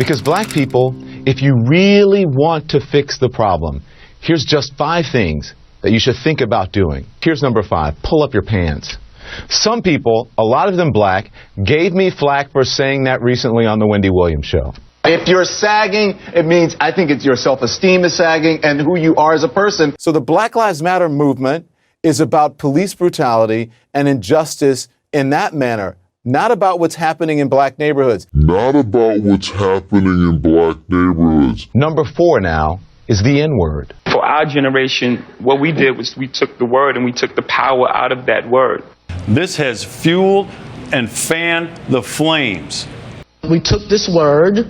Because black people, if you really want to fix the problem, here's just 5 things that you should think about doing. Here's number 5. Pull up your pants. Some people, a lot of them black, gave me flack for saying that recently on the Wendy Williams show. If you're sagging, it means I think it's your self-esteem is sagging and who you are as a person. So the Black Lives Matter movement is about police brutality and injustice in that manner, not about what's happening in black neighborhoods. Not about what's happening in black neighborhoods. Number 4 now is the N-word. For our generation, what we did was we took the word and we took the power out of that word. This has fueled and fanned the flames. We took this word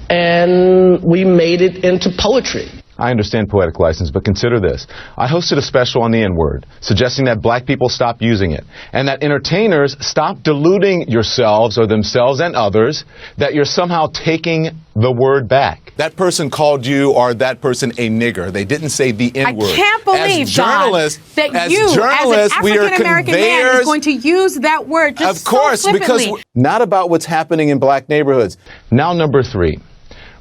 and we made it into poetry. I understand poetic license, but consider this. I hosted a special on the N-word, suggesting that black people stop using it, and that entertainers stop deluding yourselves or themselves and others that you're somehow taking the word back. That person called you or that person a nigger. They didn't say the N-word. I can't believe, John, that you, as an African-American man, is going to use that word just of course, so flippantly. because not about what's happening in black neighborhoods. Now, number 3,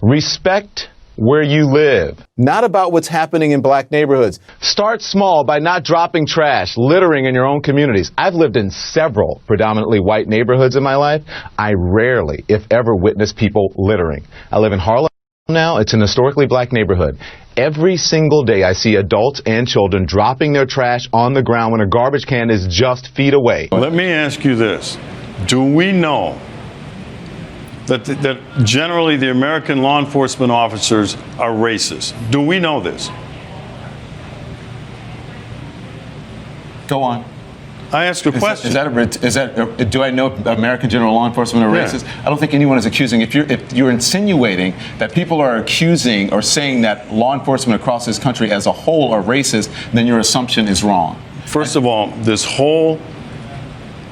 respect where you live. Not about what's happening in black neighborhoods. Start small by not dropping trash, littering in your own communities. I've lived in several predominantly white neighborhoods in my life. I rarely, if ever, witness people littering. I live in Harlem now. It's an historically black neighborhood. Every single day I see adults and children dropping their trash on the ground when a garbage can is just feet away. Let me ask you this. Do we know that generally the American law enforcement officers are racist? Do we know this? Go on. I asked a question. Do I know American general law enforcement are racist? I don't think anyone is accusing. If you're insinuating that people are accusing or saying that law enforcement across this country as a whole are racist, then your assumption is wrong. First of all, this whole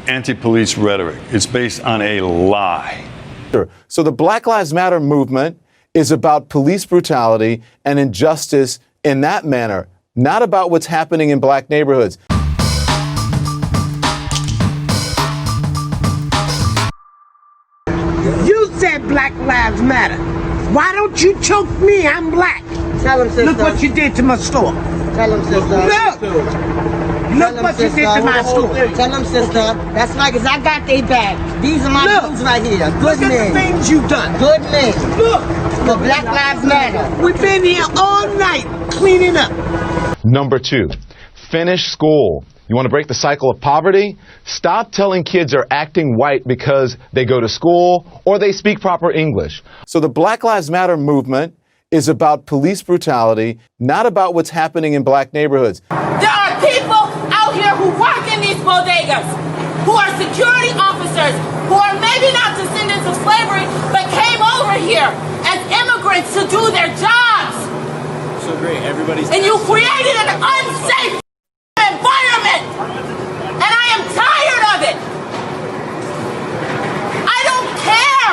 anti-police rhetoric is based on a lie. So the Black Lives Matter movement is about police brutality and injustice in that manner, not about what's happening in black neighborhoods. You said Black Lives Matter. Why don't you choke me? I'm black. Tell him, sister. Look what you did to my store. Tell him, sister. Look what you did to my store. Tell them, sister. That's right, because I got they back. These are my dudes right here. Good men. Look at the things you done. Good men. Look. For Black Lives Matter. We've been here all night cleaning up. Number 2, finish school. You want to break the cycle of poverty? Stop telling kids are acting white because they go to school or they speak proper English. So the Black Lives Matter movement is about police brutality, not about what's happening in black neighborhoods. There are people out here who work in these bodegas, who are security officers, who are maybe not descendants of slavery, but came over here as immigrants to do their jobs. So great, everybody's... And you created an unsafe environment, and I am tired of it. I don't care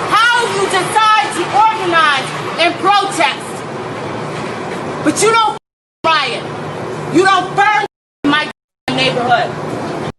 how you decide to organize and protest, but you don't riot. You don't burn my neighborhood.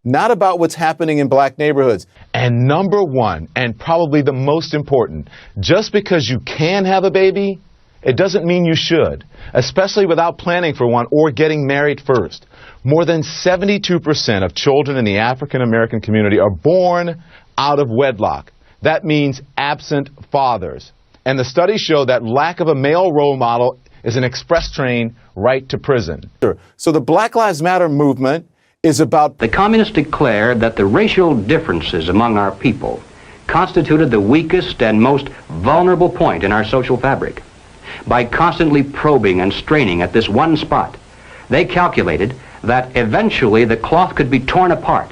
Not about what's happening in black neighborhoods. And number 1, and probably the most important, just because you can have a baby, it doesn't mean you should, especially without planning for one or getting married first. More than 72% of children in the African American community are born out of wedlock. That means absent fathers. And the studies show that lack of a male role model is an express train right to prison. So the Black Lives Matter movement is about... The communists declared that the racial differences among our people constituted the weakest and most vulnerable point in our social fabric. By constantly probing and straining at this one spot, they calculated that eventually the cloth could be torn apart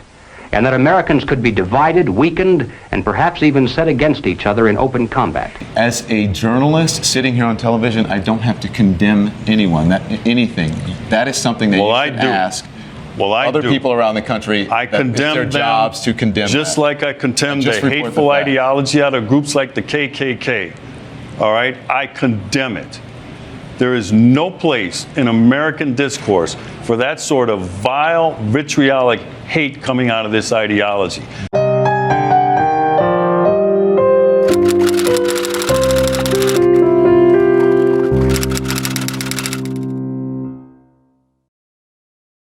and that Americans could be divided, weakened, and perhaps even set against each other in open combat. As a journalist sitting here on television, I don't have to condemn anyone, anything. That is something that you should ask other people around the country. I condemn their jobs to condemn just that. like I condemn the hateful ideology out of groups like the KKK. All right? I condemn it. There is no place in American discourse for that sort of vile, vitriolic hate coming out of this ideology.